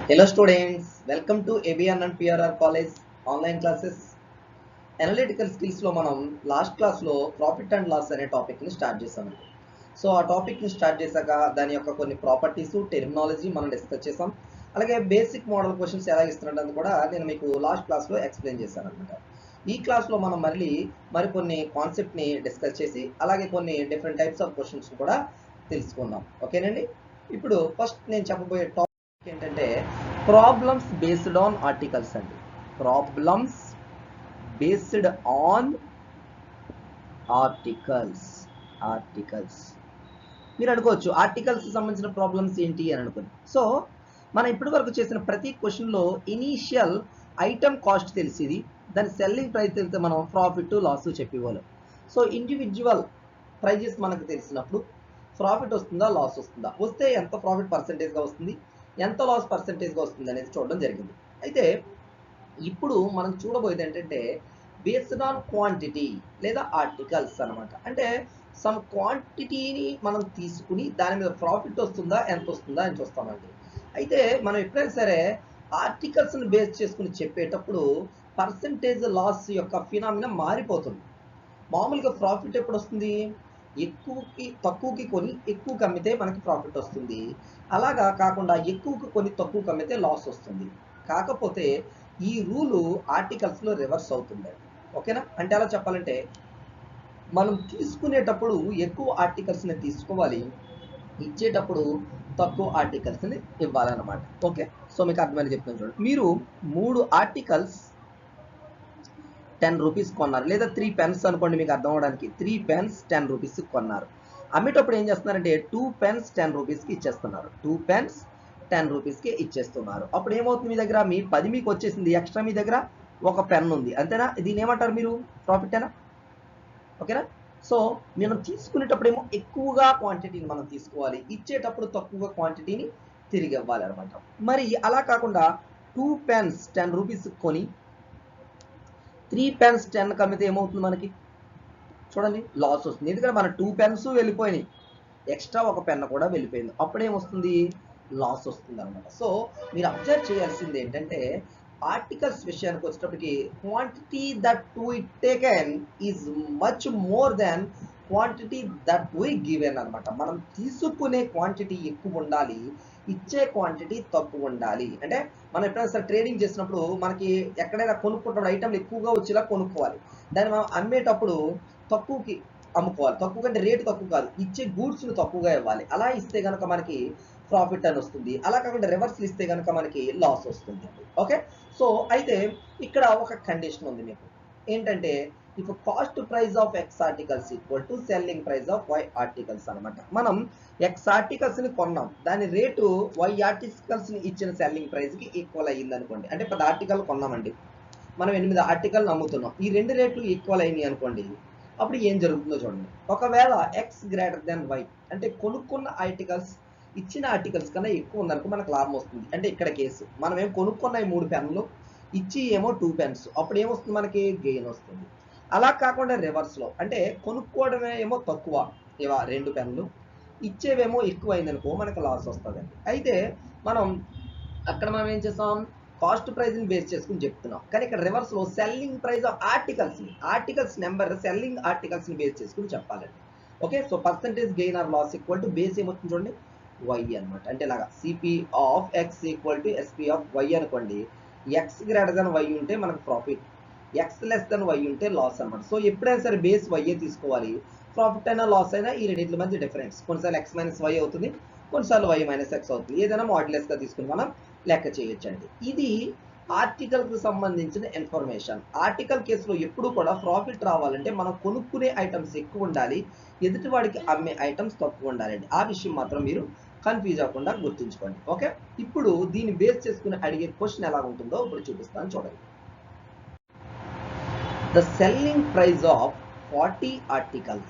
Hello students, welcome to ABN and PRR College online classes. Analytical skills లో మనం last class లో profit and loss అనే topic ని start చేసామండి. So ఆ టాపిక్ ని స్టార్ట్ చేశాక దాని యొక్క కొన్ని ప్రాపర్టీస్ టెర్మినాలజీ మనం డిస్కస్ చేసాం. అలాగే బేసిక్ మోడల్ క్వశ్చన్స్ ఎలా ఇస్తున్నట్టు కూడా నేను మీకు లాస్ట్ క్లాస్ లో ఎక్స్ప్లెయిన్ చేశాను అనమాట. ఈ క్లాస్ లో మనం మరికొన్ని కాన్సెప్ట్ ని డిస్కస్ చేసి అలాగే కొన్ని డిఫరెంట్ టైప్స్ ఆఫ్ క్వశ్చన్స్ కూడా తెలుసుకుందాం. ఓకేనండి. ఇప్పుడు ఫస్ట్ నేను చెప్పబోయే టాపిక్ ఏంటంటే ప్రాబ్లమ్స్ బేస్డ్ ఆన్ ఆర్టికల్స్ అండి. Problems based on articles. మీరు అనుకోవచ్చు ఆర్టికల్స్ సంబంధించిన ప్రాబ్లమ్స్ ఏంటి అని అనుకుని. సో మనం ఇప్పటి వరకు చేసిన ప్రతి క్వశ్చన్లో ఇనీషియల్ ఐటమ్ కాస్ట్ తెలిసేది, దాని సెల్లింగ్ ప్రైస్ తెలిస్తే మనం ప్రాఫిట్ లాస్ చెప్పేవాళ్ళం. సో ఇండివిజువల్ ప్రైజెస్ మనకు తెలిసినప్పుడు ప్రాఫిట్ వస్తుందా లాస్ వస్తుందా, వస్తే ఎంత ప్రాఫిట్ పర్సెంటేజ్గా వస్తుంది, ఎంత లాస్ పర్సెంటేజ్గా వస్తుంది అనేది చూడడం జరిగింది. అయితే ఇప్పుడు మనం చూడబోయేది ఏంటంటే బేస్డ్ ఆన్ క్వాంటిటీ లేదా ఆర్టికల్స్ అనమాట. అంటే సమ్ క్వాంటిటీని మనం తీసుకుని దాని మీద ప్రాఫిట్ వస్తుందా ఎంత వస్తుందా అని చూస్తామండి. అయితే మనం ఎప్పుడైనా సరే ఆర్టికల్స్ని బేస్ చేసుకుని చెప్పేటప్పుడు పర్సెంటేజ్ లాస్ యొక్క ఫినామినా మారిపోతుంది. మామూలుగా ప్రాఫిట్ ఎప్పుడు వస్తుంది, తక్కువకి కొని ఎక్కువకి అమ్మితే మనకి ప్రాఫిట్ వస్తుంది. అలాగా కాకుండా ఎక్కువకి కొని తక్కువకి అమ్మితే లాస్ వస్తుంది. కాకపోతే ఈ రూలు ఆర్టికల్స్లో రివర్స్ అవుతుంది. ఓకేనా? అంటే అలా చెప్పాలంటే మనం తీసుకునేటప్పుడు ఎక్కువ ఆర్టికల్స్ని తీసుకోవాలి, ఇచ్చేటప్పుడు తక్కువ ఆర్టికల్స్ని ఇవ్వాలన్నమాట. ఓకే, సో మీకు అర్థమైనా చెప్తాను చూడండి. మీరు 3 ఆర్టికల్స్ 10 రూపీస్ కొన్నారు, లేదా 3 పెన్స్ అనుకోండి మీకు అర్థం అవడానికి. 3 పెన్స్ 10 రూపీస్ కొన్నారు. అమ్మేటప్పుడు ఏం చేస్తున్నారంటే 2 పెన్స్ 10 రూపీస్కి ఇచ్చేస్తున్నారు. 2 పెన్స్ 10 రూపీస్కి ఇచ్చేస్తున్నారు. అప్పుడు ఏమవుతుంది, మీ దగ్గర మీ 10 మీకు వచ్చేసింది, ఎక్స్ట్రా మీ దగ్గర ఒక పెన్ ఉంది, అంతేనా? దీని ఏమంటారు మీరు? ప్రాఫిటేనా? ఓకేనా? సో మనం తీసుకునేటప్పుడు ఏమో ఎక్కువగా క్వాంటిటీని మనం తీసుకోవాలి, ఇచ్చేటప్పుడు తక్కువగా క్వాంటిటీని తిరిగి ఇవ్వాలి అనమాట. మరి అలా కాకుండా 2 పెన్స్ 10 రూపీస్ కొని 3 పెన్స్ 10 అమ్మితే ఏమవుతుంది మనకి? చూడండి, లాస్ వస్తుంది. ఎందుకంటే మన 2 పెన్స్ వెళ్ళిపోయినాయి, ఎక్స్ట్రా ఒక పెన్ కూడా వెళ్ళిపోయింది. అప్పుడేమొస్తుంది? లాస్ వస్తుంది అనమాట. సో మీరు అబ్జర్వ్ చేయాల్సింది ఏంటంటే ఆర్టికల్స్ విషయానికి వచ్చేటప్పటికి quantity that we taken is much more than quantity that we given అనమాట. మనం తీసుకునే క్వాంటిటీ ఎక్కువ ఉండాలి, ఇచ్చే క్వాంటిటీ తక్కువ ఉండాలి. అంటే మనం ఎప్పుడైనా సరే ట్రేడింగ్ చేసినప్పుడు మనకి ఎక్కడైనా కొనుక్కుంటున్న ఐటమ్లు ఎక్కువగా వచ్చేలా కొనుక్కోవాలి, దాన్ని మనం అమ్మేటప్పుడు తక్కువకి అమ్ముకోవాలి. తక్కువ కంటే రేటు తక్కువ కాదు, ఇచ్చే గూడ్స్ను తక్కువగా ఇవ్వాలి. అలా ఇస్తే కనుక మనకి ప్రాఫిట్ అని వస్తుంది. అలా కాకుండా రివర్స్ ఇస్తే కనుక మనకి లాస్ వస్తుంది. ఓకే, సో అయితే ఇక్కడ ఒక కండిషన్ ఉంది మీకు ఏంటంటే if cost price of X articles equal to selling price of Y articles అనమాట. మనం ఎక్స్ ఆర్టికల్స్ ని కొన్నాం, దాని రేటు వై ఆర్టికల్స్ ని ఇచ్చిన సెల్లింగ్ ప్రైస్ కి ఈక్వల్ అయ్యింది అనుకోండి. అంటే 10 ఆర్టికల్ కొన్నామండి, మనం 8 ఆర్టికల్ అమ్ముతున్నాం, ఈ రెండు రేట్లు ఈక్వల్ అయినాయి అనుకోండి. అప్పుడు ఏం జరుగుతుందో చూడండి. ఒకవేళ ఎక్స్ గ్రేటర్ దెన్ వై అంటే కొనుక్కున్న ఆర్టికల్స్ ఇచ్చిన ఆర్టికల్స్ కన్నా ఎక్కువ ఉందనుకో మనకు లాభం వస్తుంది. అంటే ఇక్కడ కేసు మనం ఏం కొనుక్కున్న 3 పెన్లు, ఇచ్చి ఏమో 2 పెన్స్, అప్పుడు ఏమొస్తుంది మనకి? గెయిన్ వస్తుంది. అలా కాకుండా రివర్స్లో అంటే కొనుక్కోవడమే ఏమో తక్కువ, ఇవా 2 పెన్లు, ఇచ్చేవేమో ఎక్కువ అయిందనుకో మనకు లాస్ వస్తుందండి. అయితే అక్కడ మనం ఏం చేస్తాం? కాస్ట్ ప్రైస్ ని బేస్ చేసుకుని చెప్తున్నాం, కానీ ఇక్కడ రివర్స్ లో selling price of articles number selling articles ని బేస్ చేసుకుని చెప్పాలండి. Okay, so percentage gain or loss equal to base ఏమవుతుంది చూడండి, వై అనమాట. అంటే ఇలాగా CP of X equal to SP of Y అనుకోండి. ఎక్స్ గ్రేటర్ దెన్ వై ఉంటే మనకు profit, X less than Y ఉంటే లాస్ అనమాట. సో ఎప్పుడైనా సరే బేస్ వై తీసుకోవాలి, ప్రాఫిట్ అయినా లాస్ అయినా ఈ రెండింటి మధ్య డిఫరెన్స్. కొన్నిసార్లు ఎక్స్ మైనస్ వై అవుతుంది, కొన్నిసార్లు వై మైనస్ ఎక్స్ అవుతుంది. ఏదైనా మాడ్యులస్ గా తీసుకుని మనం లెక్క చేయొచ్చండి. ఇది ఆర్టికల్ కు సంబంధించిన ఇన్ఫర్మేషన్. ఆర్టికల్ కేసులో ఎప్పుడు కూడా ప్రాఫిట్ రావాలంటే మనం కొనుక్కునే ఐటమ్స్ ఎక్కువ ఉండాలి, ఎదుటి వాడికి అమ్మే ఐటమ్స్ తక్కువ ఉండాలండి. ఆ విషయం మాత్రం మీరు కన్ఫ్యూజ్ అవ్వకుండా గుర్తుంచుకోండి. ఓకే, ఇప్పుడు దీన్ని బేస్ చేసుకుని అడిగే క్వశ్చన్ ఎలా ఉంటుందో ఇప్పుడు చూపిస్తాను చూడండి. The selling price of 40 articles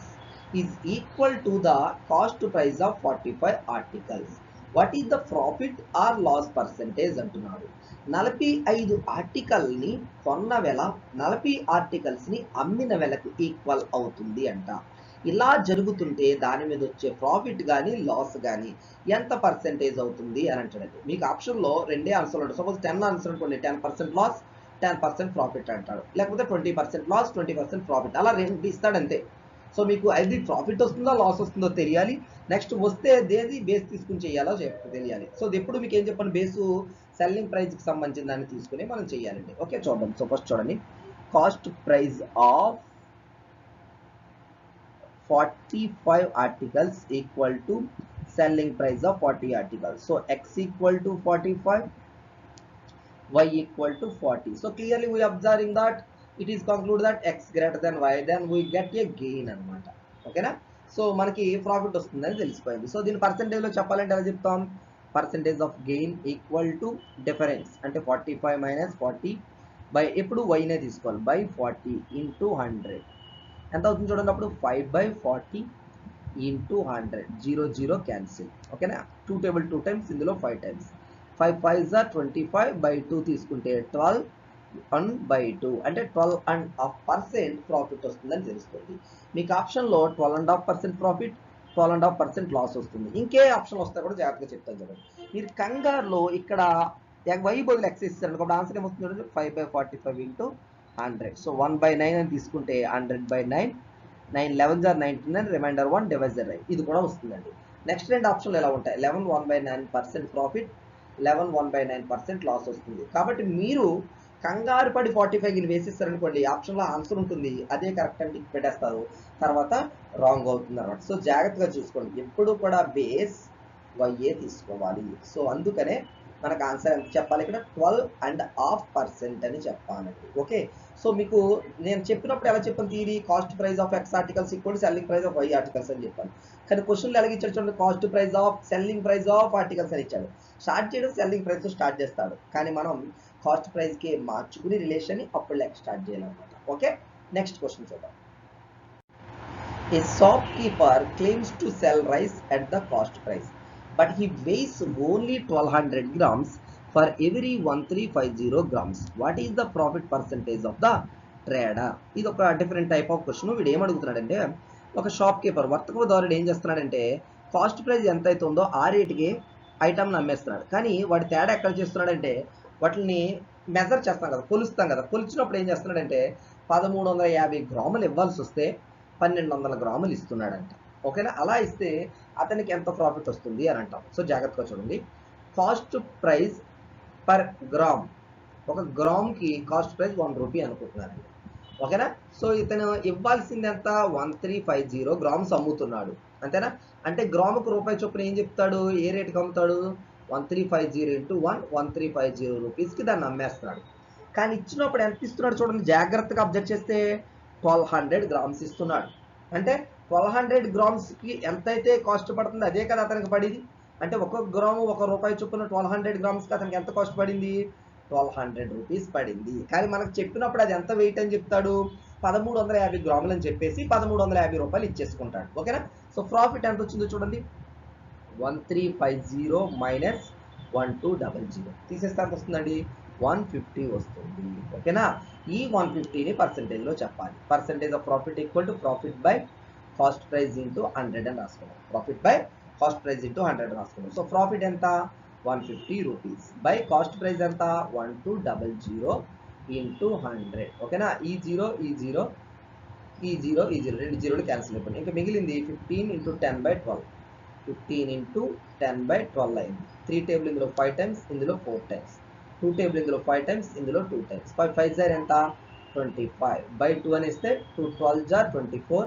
is equal to the cost price of 45 articles. What is the profit or loss percentage అంటున్నాడు. 45 ఆర్టికల్ని కొన్న వెల 40 ఆర్టికల్స్ని అమ్మిన వెలకు ఈక్వల్ అవుతుంది అంట. ఇలా జరుగుతుంటే దాని మీద వచ్చే ప్రాఫిట్ కానీ లాస్ కానీ ఎంత పర్సెంటేజ్ అవుతుంది అని అంటాడండి. మీకు ఆప్షన్లో రెండే ఆన్సర్లు ఉంటాయి. సపోజ్ 10 ఆన్సర్ అనుకోండి, 10% లాస్ 10% ప్రాఫిట్ అంటాడు, లేకపోతే 20% లాస్ 20% ప్రాఫిట్, అలా రెండు ఇస్తాడు అంతే. సో మీకు అది ప్రాఫిట్ వస్తుందో లాస్ వస్తుందో తెలియాలి, నెక్స్ట్ వస్తే దేది బేస్ తీసుకుని చేయాలో తెలియాలి. సో ఎప్పుడు మీకు ఏం చెప్పండి, బేసు సెల్లింగ్ ప్రైస్కి సంబంధించిన దాన్ని తీసుకుని మనం చేయాలండి. ఓకే చూద్దాం. సో ఫస్ట్ చూడండి, cost price of 45 articles equal to selling price of 40 articles. So x equal to 45, y equal to 40. So clearly we observing that it is conclude that x greater than y, then we get a gain అనమాట. ఓకేనా. So మనకి profit వస్తుందని తెలిసిపోయింది. So దీని పర్సెంటేజ్లో చెప్పాలంటే ఎలా చెప్తాం, percentage of gain equal to difference అంటే 45 మైనస్ 40 బై ఎప్పుడు వైనే తీసుకోవాలి బై 40 ఇంటూ 100 ఎంత అవుతుంది చూడండి. అప్పుడు 5/40 ఇంటూ 100, 0 0 క్యాన్సిల్. ఓకేనా. 2 టేబుల్ 2 టైమ్స్, ఇందులో 5 టైమ్స్. 5 5 25/2 తీసుకుంటే 12 1/2 అంటే 12.5% ప్రాఫిట్ వస్తుందని తెలుస్తుంది. మీకు ఆప్షన్లో 12.5% ప్రాఫిట్ 12.5% లాస్ వస్తుంది. ఇంకే ఆప్షన్ వస్తే కూడా జాగ్రత్తగా చెప్తాను చూడండి. మీరు కంగారులో ఇక్కడ వై బదులు ఎక్స్ ఇస్తారు అనుకోండి, ఆన్సర్ ఏమవుతుంది చూడండి, 5/45 ఇంటూ 100. సో 1/9 అని తీసుకుంటే 100/9, 9 11 are 99, రిమైండర్ 1 డివైజర్ ఇది కూడా వస్తుందండి. నెక్స్ట్ రెండు ఆప్షన్లు ఎలా ఉంటాయి, 11 1/9% ప్రాఫిట్, 11 1/9% లాస్ వస్తుంది. కాబట్టి మీరు కంగారు పడి 45 వేసిస్తారనుకోండి, ఆప్షన్లో ఆన్సర్ ఉంటుంది, అదే కరెక్ట్ అని పెట్టేస్తారు, తర్వాత రాంగ్ అవుతుంది అనమాట. సో జాగ్రత్తగా చూసుకోండి, ఎప్పుడు కూడా బేస్ వైఏ తీసుకోవాలి. సో అందుకనే మనకు ఆన్సర్ ఎంత చెప్పాలి, ఇక్కడ 12.5% అని చెప్పాలండి. ఓకే. సో మీకు నేను చెప్పినప్పుడు ఎలా చెప్పాను theory, cost price of X articles equal selling price of Y articles అని చెప్పాను. కానీ క్వశ్చన్లు ఎలాగ ఇచ్చాడు చూడండి, cost price of selling price of articles అని ఇచ్చాడు. స్టార్ట్ చేయడం సెల్లింగ్ ప్రైస్ స్టార్ట్ చేస్తాడు, కానీ మనం కాస్ట్ ప్రైస్కి మార్చుకుని రిలేషన్ అప్పుడు లెక్క స్టార్ట్ చేయాలన్నమాట. ఓకే. నెక్స్ట్ క్వశ్చన్ చూద్దాం. A shopkeeper claims to sell rice at the cost price, but he weighs only 1200 grams for every 1350 grams. What is the profit percentage of the trader? ఇది ఒక different type of question. వీడు ఏం అడుగుతున్నాడంటే, ఒక shop keeper వర్తకదారుడు ఏం చేస్తున్నాడంటే, cost price ఎంత అవుతుందో ఆ రేటుకి ఐటమ్ని అమ్మేస్తున్నాడు. కానీ వాడి తేడా ఎక్కడ చేస్తున్నాడంటే, వాటిని మెజర్ చేస్తాం కదా, కొలుస్తాం కదా, కొలిచినప్పుడు ఏం చేస్తున్నాడంటే 1350 గ్రాములు ఇవ్వాల్సి వస్తే 1200 గ్రాములు ఇస్తున్నాడంట. ఓకేనా. అలా ఇస్తే అతనికి ఎంత ప్రాఫిట్ వస్తుంది అని అంటాం. సో జాగ్రత్తగా చూడండి, కాస్ట్ ప్రైస్ పర్ గ్రామ్, ఒక గ్రామ్కి కాస్ట్ ప్రైస్ 1 రూపీ అనుకుంటున్నారండి. ఓకేనా. సో ఇతను ఇవ్వాల్సింది ఎంత, 1350 గ్రామ్స్ అమ్ముతున్నాడు, అంతేనా. అంటే గ్రాముకు రూపాయి చొప్పున ఏం చెప్తాడు, ఏ రేటుకి అమ్ముతాడు, 1350 ఇంటూ 1 1350 రూపీస్కి దాన్ని అమ్మేస్తున్నాడు. కానీ ఇచ్చినప్పుడు ఎంత ఇస్తున్నాడు చూడండి, జాగ్రత్తగా అబ్జర్వ్ చేస్తే 1200 గ్రామ్స్ ఇస్తున్నాడు. అంటే 1200 గ్రామ్స్కి ఎంతైతే కాస్ట్ పడుతుంది అదే కదా అతనికి పడింది. అంటే ఒక్కొక్క గ్రాము 1 రూపాయి చొప్పున 1200 గ్రామ్స్కి అతనికి ఎంత కాస్ట్ పడింది, 1200 రూపీస్ పడింది. కానీ మనకు చెప్పినప్పుడు అది ఎంత వెయిట్ అని చెప్తాడు, 1350 గ్రాములు అని చెప్పేసి 1350 రూపాయలు ఇచ్చేసుకుంటాడు. ఓకేనా. సో ప్రాఫిట్ ఎంత వచ్చిందో చూడండి, 1350 మైనస్ 1200 తీసేస్తే ఎంత వస్తుందండి, 150 వస్తుంది. ఓకేనా. ఈ 150ని పర్సెంటేజ్లో చెప్పాలి. Percentage of profit equal to profit by cost price into 100 అని రాసుకున్నాం. Profit by cost price into 100 రాసుకున్నాం. సో ప్రాఫిట్ ఎంత, 150 రూపీస్ బై కాస్ట్ ప్రైస్ ఎంత, 1200 ఇంటూ 100. ఓకేనా. ఈ జీరో ఈ జీరో ఈ జీరో ఈ జీరో, రెండు జీరోలు క్యాన్సిల్ అయిపోయింది. ఇంకా మిగిలింది 15 ఇంటూ 10/12, 15 ఇంటూ 10/12 అయింది. 3 టేబుల్ ఇందులో 5 టైమ్స్, ఇందులో 4 టైమ్స్. 2 టేబుల్ ఇందులో 5 టైమ్స్, ఇందులో 2 టైమ్స్. 5 5 ఎంత, 25/2 అని ఇస్తే 2 12 24,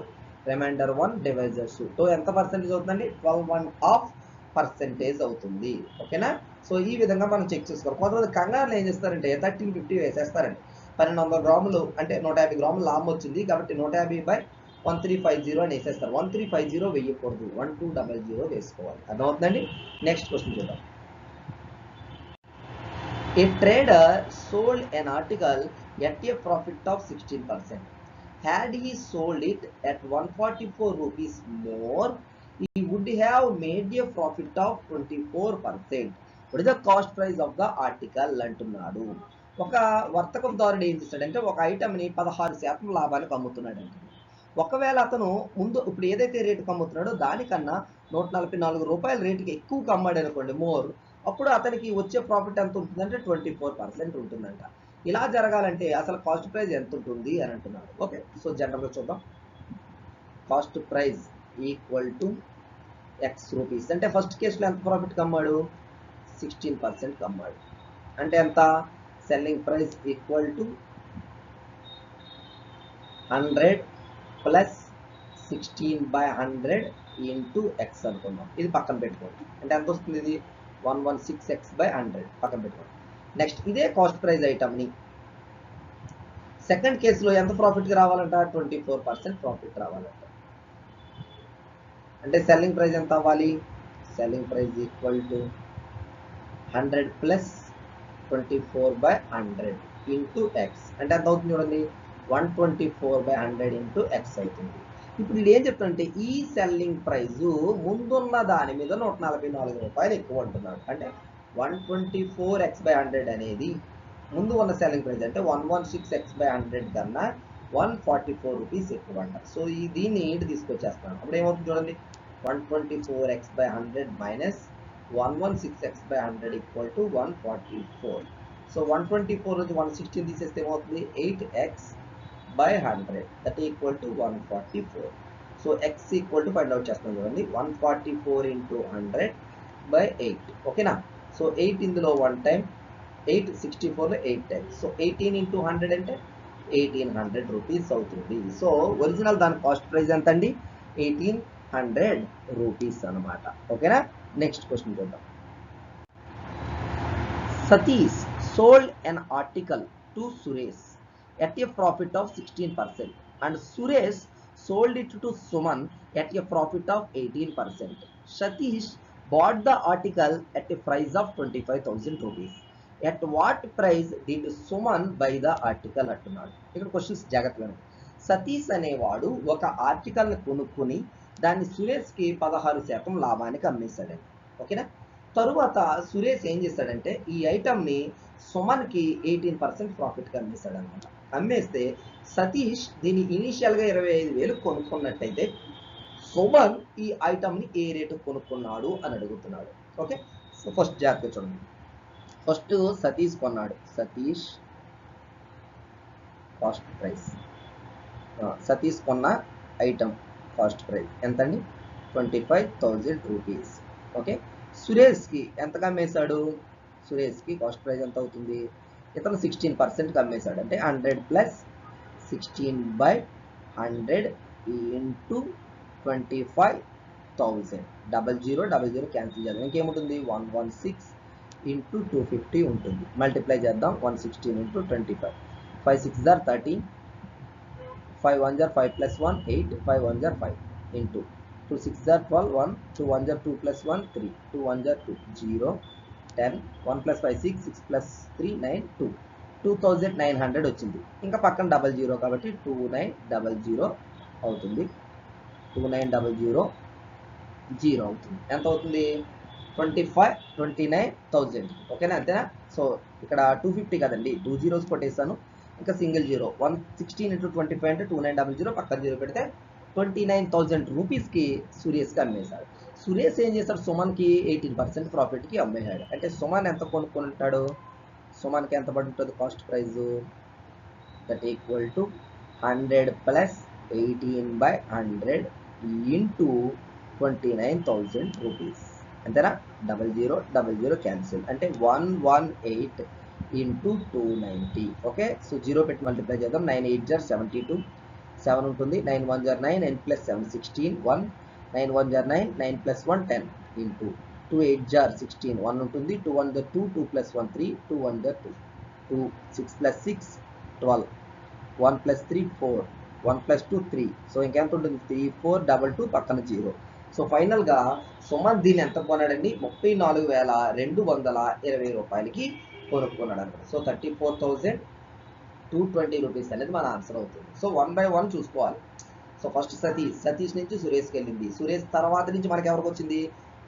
రిమైండర్ 1 డివైజర్ 2. సో ఎంత పర్సెంటేజ్ అవుతుందండి, 12.5% అవుతుంది. ఓకేనా. సో ఈ విధంగా మనం చెక్ చేసుకోవాలి. కొంతమంది కంగారులో ఏం చేస్తారంటే 1350 వేసేస్తారండి. 1200 గ్రాములు అంటే 150 గ్రాములు లాభం వచ్చింది కాబట్టి 150/1350 అని వేసేస్తారు. 1350 వేయకూడదు, 1200 వేసుకోవాలి. అర్థమవుతుందండి. నెక్స్ట్ క్వశ్చన్ చూద్దాం. A trader sold an article at a profit of 16%. Had he sold it at 144 rupees more, he would have made a profit of 24%. What is the cost price of the article అంటున్నాడు. ఒక వర్తకదారుడు ఏం చేస్తాడంటే ఒక ఐటమ్ని 16% లాభానికి అమ్ముతున్నాడంటే ఒకవేళ అతను ముందు ఇప్పుడు ఏదైతే రేటుకి అమ్ముతున్నాడో దానికన్నా 144 రూపాయల రేటుకి ఎక్కువకి అమ్మాడు అనుకోండి మోర్, అప్పుడు అతనికి వచ్చే ప్రాఫిట్ ఎంత ఉంటుందంటే 24% ఉంటుందంట. ఇలా జరగాలంటే అసలు కాస్ట్ ప్రైస్ ఎంత ఉంటుంది అని అంటున్నాడు. ఓకే, సో జనరల్గా చూద్దాం. Cost price equal to X rupees అంటే ఫస్ట్ కేసులో ఎంత ప్రాఫిట్కి అమ్మాడు, 16% అమ్మాడు. అంటే ఎంత, selling price equal to 100 plus 16/100 into X అనుకుందాం. ఇది పక్కన పెట్టుకోండి. అంటే ఎంత వస్తుంది, ఇది 116x/100 పక్కన పెట్టుకోండి. నెక్స్ట్ ఇదే కాస్ట్ ప్రైస్ ఐటమ్ని సెకండ్ కేసులో ఎంత ప్రాఫిట్కి రావాలంట, 24% ప్రాఫిట్ రావాలంట. అంటే సెల్లింగ్ ప్రైస్ ఎంత అవ్వాలి, selling price equal to 100 plus 24/100 into X. అంటే ఎంత అవుతుంది చూడండి, 124/100 ఇంటూ ఎక్స్ అవుతుంది. ఇప్పుడు ఇది ఏం చెప్తుంటే ఈ సెల్లింగ్ ప్రైస్ ముందున్న దాని మీద 144 రూపాయలు ఎక్కువ అంటున్నాడు. అంటే 124x/100 అనేది ముందు ఉన్న సెల్లింగ్ ప్రైస్ అంటే 116x/100 కన్నా 144 రూపీస్ ఎక్కువ అంట. సో ఈ దీన్ని ఏంటి తీసుకొచ్చేస్తాను. అప్పుడు ఏమవుతుంది చూడండి, 124x/100 minus 116x/100 equal to 144. So 124 నుంచి 116 తీసేస్తే ఏమవుతుంది, 8x/100 that equal to 144. So x equal to find out చేస్తాం చూడండి, 144 ఇంటూ 100/8. ఓకేనా. సో 8 ఇందులో 1 టైం, 8 64లో 8 టైమ్స్. సో 18 ఇంటూ 100 అంటే 1800 రూపీస్ అవుతుంది. సో ఒరిజినల్ దాని కాస్ట్ ప్రైస్ ఎంత అండి, 1800 రూపీస్ అనమాట. ఓకేనా. నెక్స్ట్ క్వశ్చన్ చూద్దాం. Satish sold an article to Suresh at a profit of 16% and Suresh sold it to Suman at a profit of 18%. Satish bought the article at a price of 25,000 rupees. At what price did Suman buy the article అంటున్నాడు. ఇక్కడ questions జాగ్రత్తగా. సతీష్ అనేవాడు ఒక ఆర్టికల్ని కొనుక్కుని దాన్ని సురేష్కి 16% లాభానికి అమ్మేశాడండి. ఓకేనా. తరువాత సురేష్ ఏం చేశాడంటే ఈ ఐటమ్ని సుమన్కి 18% ప్రాఫిట్కి అమ్మేశాడు అనమాట. అమ్మేస్తే సతీష్ దీన్ని ఇనీషియల్గా 25,000 కొనుక్కున్నట్టయితే సుమన్ ఈ ఐటమ్ని ఏ రేటు కొనుక్కున్నాడు అని అడుగుతున్నాడు. ఓకే, సో ఫస్ట్ జాగ్రత్త చూడండి. ఫస్ట్ సతీష్ కొన్నాడు. సతీష్ కాస్ట్ ప్రైస్, సతీష్ కొన్న ఐటమ్ కాస్ట్ ప్రైస్ ఎంతండి, 25,000 రూపీస్. ఓకే, సురేష్కి ఎంతగా అమ్మేశాడు, సురేష్కి కాస్ట్ ప్రైస్ ఎంత అవుతుంది, ఇతను 16%కి అమ్మేశాడు. అంటే 100 ప్లస్ 16/100 ఇంటూ 25,000. 00 క్యాన్సిల్ చేద్దాం. ఇంకేముంటుంది, 116 ఇంటూ 250 ఉంటుంది. మల్టిప్లై చేద్దాం, 116 into 25. 5 6 are 13, 5 1 are 5 plus 1 8, 5 1 are 5 into 2 6 are 12, 1 2 1 are 2 plus 1 3, 2 1 are 2 0 10, 1 plus 5 6, 6 plus 3 9 2, 2900 వచ్చింది. ఇంకా పక్కన 00 కాబట్టి 2900 అవుతుంది. 2900 అవుతుంది. ఎంత అవుతుంది, 29,000. ఓకేనా, అంతేనా. సో ఇక్కడ 250 కదండి, 2 zeros కొట్టేసాను, ఇంకా సింగిల్ జీరో. 116 ఇంటూ 25 అంటే 2900, పక్కన జీరో పెడితే 29,000 రూపీస్కి సురేష్కి అమ్మేశాడు. సురేష్ ఏం చేశాడు, సుమన్కి 18% ప్రాఫిట్కి అమ్మేశాడు. అంటే సుమన్ ఎంత కొనుక్కొని ఉంటాడు, సుమన్కి ఎంత పడి ఉంటుంది cost price, that equal to 100 plus 18/100 into 29,000 rupees. అంతేనా. 00 క్యాన్సిల్ అంటే 118 ఇంటూ 290. ఓకే, సో జీరో పెట్టి మల్టిప్లై చేద్దాం. 9 8 జర్ 72, 7 ఉంటుంది. 9 1 జర్ 9, 9 ప్లస్ 7 16, 1 9 1 జర్ 9, 9 ప్లస్ 1 10 ఇంటూ 2 8 జర్ 16, 1 ఉంటుంది. 2 1 జర్ 2, 2 ప్లస్ 1 3, 2 1 జర్ 2, 2 6 ప్లస్ 6 12, 1 ప్లస్ 3 4, 1 ప్లస్ 2 3. సో ఇంకెంత ఉంటుంది, 3 4 22 పక్కన జీరో. సో ఫైనల్గా సుమన్ దీన్ని ఎంత కొన్నాడండి, 34,220 రూపాయలకి కొనుక్కున్నాడు అనమాట. సో 34,220 రూపీస్ అనేది మన ఆన్సర్ అవుతుంది. సో 1 by 1 చూసుకోవాలి. సో ఫస్ట్ సతీష్ నుంచి సురేష్కి వెళ్ళింది, సురేష్ తర్వాత నుంచి మనకి ఎవరికి వచ్చింది,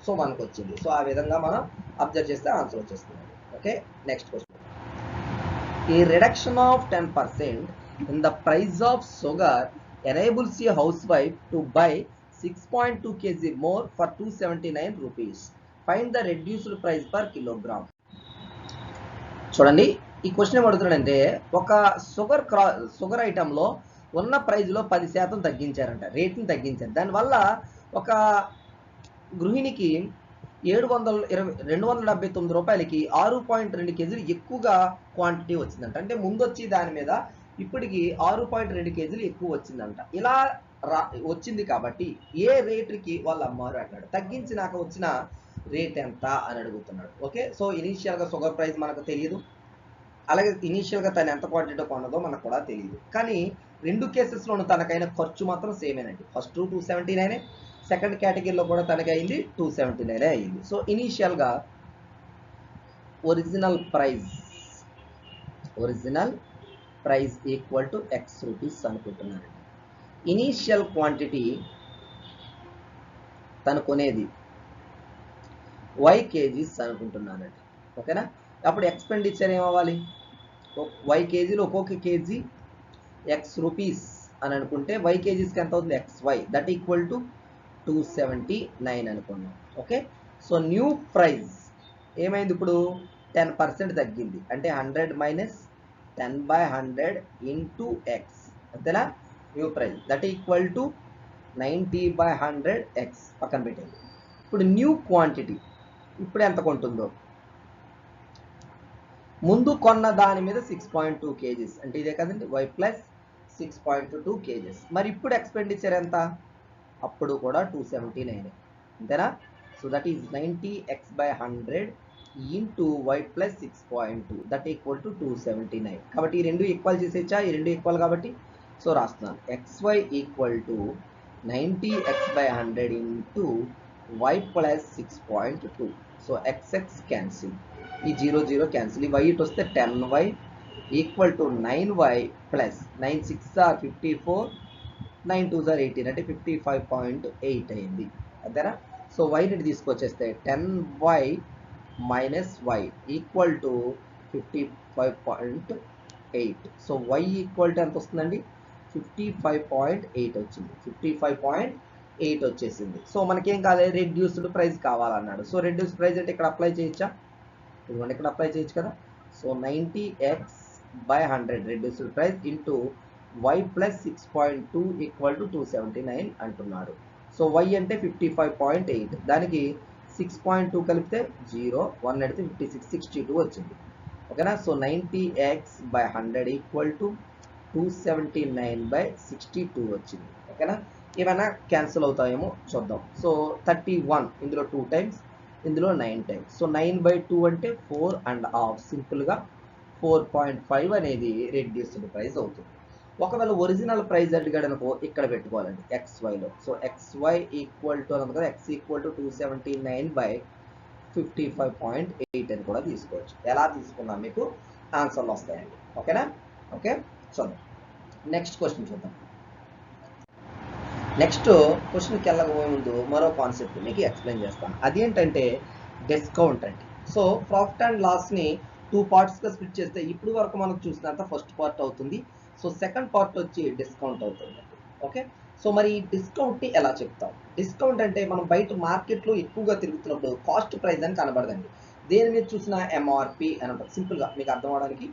సుమన్కి వచ్చింది. సో ఆ విధంగా మనం అబ్జర్వ్ చేస్తే ఆన్సర్ వచ్చేస్తుంది. Okay, next question. A reduction of 10% in the price of sugar enables a housewife to buy 6.2 kg more for 279 rupees. Find the reduced price per kilogram. చూడండి ఈ క్వశ్చన్ ఏం అడుగుతున్నాడంటే ఒక షుగర్ ఐటెంలో ఉన్న ప్రైజ్లో 10% తగ్గించారంట, రేట్ని తగ్గించారు. దానివల్ల ఒక గృహిణికి 279 రూపాయలకి 6.2 కేజీలు ఎక్కువగా క్వాంటిటీ వచ్చిందంట. అంటే ముందు వచ్చి దాని మీద ఇప్పటికి 6.2 కేజీలు ఎక్కువ వచ్చిందంట. ఇలా వచ్చింది కాబట్టి ఏ రేటుకి వాళ్ళు అమ్మారు అంటాడు. తగ్గించినాక వచ్చిన రేట్ ఎంత అని అడుగుతున్నాడు. ఓకే, సో ఇనీషియల్గా షుగర్ ప్రైస్ మనకు తెలియదు, అలాగే ఇనీషియల్గా తను ఎంత క్వాంటిటీ కొన్నదో మనకు కూడా తెలియదు. కానీ రెండు కేసెస్లోనూ తనకైన ఖర్చు మాత్రం సేమేనండి. ఫస్ట్ 279, సెకండ్ కేటగిరీలో కూడా తనకి అయింది 279 అయింది. సో ఇనీషియల్గా original price equal to X rupees అనుకుంటున్నానండి. ఇనీషియల్ క్వాంటిటీ తను కొనేది వై కేజీస్ అనుకుంటున్నానండి. ఓకేనా, అప్పుడు ఎక్స్పెండిచర్ ఏమవ్వాలి? వై కేజీలు ఒక్కొక్క కేజీ ఎక్స్ రూపీస్ అని అనుకుంటే వై కేజీస్కి ఎంత అవుతుంది? XY, దట్ ఈక్వల్ టు 279 అనుకున్నాం. ఓకే, సో న్యూ ప్రైస్ ఏమైంది? ఇప్పుడు 10% తగ్గింది. అంటే 100 మైనస్ 10/100 ఇంటూ ఎక్స్, అంతేనా? New price that equal to 90/100 X పక్కన పెట్టండి. ఇప్పుడు న్యూ క్వాంటిటీ ఇప్పుడు ఎంత కొంటుందో, ముందు కొన్న దాని మీద 6.2 కేజీస్ అంటే ఇదే కదండి, వై ప్లస్ 6.2 కేజీస్. మరి ఇప్పుడు ఎక్స్పెండిచర్ ఎంత? అప్పుడు కూడా 279, అంతేనా? So that is 90x/100 into why plus 6.2 that equal to 279. కాబట్టి ఈ రెండు ఈక్వల్ చేసేచ్చా? ఈ రెండు ఈక్వల్ కాబట్టి సో రాస్తున్నాను, XY equal to 90x/100 into why plus 6.2. So XX cancel, ఈ 0 క్యాన్సిల్, ఈ వై ఇటు వస్తే 10y equal to 9y plus 9 6 are 54, 9 2 are 18 అంటే 55.8 అయింది, అంతేనా? సో y ని తీసుకొచ్చేస్తే 10y minus y equal to 55.8. So y equal to ఎంత వస్తుందండి? 55.8 వచ్చింది. 55.8 వచ్చేసింది. సో మనకేం కావాలి? రెడ్యూస్డ్ ప్రైస్ కావాలన్నాడు. సో రెడ్యూస్డ్ ప్రైస్ అంటే ఇక్కడ అప్లై చేయొచ్చా? ఇదిగోండి ఇక్కడ అప్లై చేయొచ్చు కదా. So 90x/100 reduced price into why plus 6.2 equal to 279 అంటున్నాడు. సో వై అంటే 55.8, దానికి 6.2 కలిపితే 0, 1 అడితే 56, 62 వచ్చింది. ఓకేనా, సో 90x/100 ఈక్వల్ టు 279/62 వచ్చింది. ఓకేనా, ఏమైనా క్యాన్సిల్ అవుతాయేమో చూద్దాం. సో 31 ఇందులో 2 టైమ్స్, ఇందులో 9 టైమ్స్. సో 9/2 అంటే 4.5, సింపుల్గా 4.5 అనేది రెడ్యూస్డ్ ప్రైస్ అవుతుంది. ఒకవేళ ఒరిజినల్ ప్రైస్ అడిగాడు అనుకో, ఇక్కడ పెట్టుకోవాలండి XYలో. సో XY ఈక్వల్ టు అన్నది కదా, X ఈక్వల్ టు 279/55.8 అని కూడా తీసుకోవచ్చు. ఎలా తీసుకున్నా మీకు ఆన్సర్లు వస్తాయండి. ఓకేనా, ఓకే చూద్దాం. నెక్స్ట్ క్వశ్చన్ చూద్దాం. నెక్స్ట్ క్వశ్చన్కి వెళ్ళకపోయే ముందు మరో కాన్సెప్ట్ మీకు ఎక్స్ప్లెయిన్ చేస్తాను. అదేంటంటే డిస్కౌంట్ అండి. సో ప్రాఫిట్ అండ్ లాస్ని 2 పార్ట్స్గా స్ప్లిట్ చేస్తే ఇప్పుడు వరకు మనకు చూసినంత ఫస్ట్ పార్ట్ అవుతుంది. సో సెకండ్ పార్ట్ వచ్చి డిస్కౌంట్ అవుతుంది. ఓకే, సో మరి ఈ డిస్కౌంట్ని ఎలా చెప్తాం? డిస్కౌంట్ అంటే మనం బయట మార్కెట్లో ఎక్కువగా తిరుగుతున్నప్పుడు కాస్ట్ ప్రైస్ అని కనబడదండి. దేని మీద చూసినా ఎంఆర్పి అని ఉంటుంది. సింపుల్గా మీకు అర్థం అవడానికి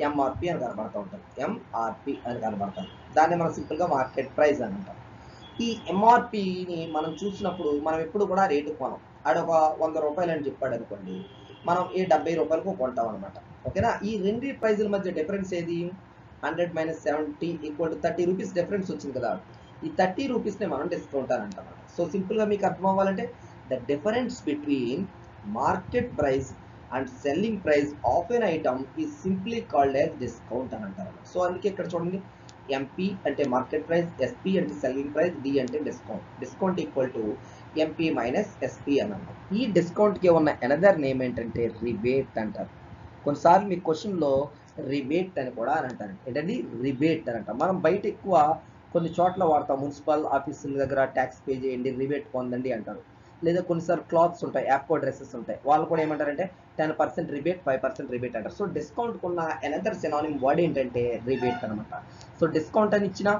ఎంఆర్పి అని కనబడుతూ ఉంటుంది, ఎంఆర్పి అని కనబడతాం. దాన్ని మనం సింపుల్గా మార్కెట్ ప్రైస్ అని అంటాం. ఈ ఎంఆర్పిని మనం చూసినప్పుడు మనం ఎప్పుడు కూడా రేటు కొనం. ఆడొక 100 రూపాయలు అని చెప్పాడు అనుకోండి, మనం 70 రూపాయలకు కొంటాం అనమాట. ఓకేనా, ఈ రెండు ప్రైజుల మధ్య డిఫరెన్స్ ఏది? 100 minus 70 equal to 30 rupees difference వచ్చింది కదా. ఈ 30 రూపీస్ని మనం డిస్కౌంట్ అని అంటాం. సో సింపుల్గా మీకు అర్థం అవ్వాలంటే the difference between market price and selling price of an item is simply called as discount అని అంటారు. సో అందుకే ఇక్కడ చూడండి, ఎంపీ అంటే మార్కెట్ ప్రైస్, ఎస్పీ అంటే సెల్లింగ్ ప్రైస్, డి అంటే discount. Discount equal to MP minus SP అని అన్నాం. ఈ డిస్కౌంట్కి ఉన్న అనదర్ నేమ్ ఏంటంటే రిబేట్ అంటారు. కొన్నిసార్లు మీ క్వశ్చన్లో రిబేట్ అని కూడా అని అంటారు. ఏంటండి రిబేట్ అని అంటాం. మనం బయట ఎక్కువ కొన్ని చోట్ల వాడతాం. మున్సిపల్ ఆఫీసుల దగ్గర ట్యాక్స్ పే చేయండి, రిబేట్ పొందండి అంటారు. లేదా కొన్నిసార్లు క్లాత్స్ ఉంటాయి, యాప్కో డ్రెస్సెస్ ఉంటాయి, వాళ్ళు కూడా ఏమంటారంటే 10% రిబేట్, 5% రిబేట్ అంటారు. సో డిస్కౌంట్ ఉన్న అనదర్ సినానిమ్ వర్డ్ ఏంటంటే రిబేట్ అనమాట. సో డిస్కౌంట్ అని ఇచ్చినా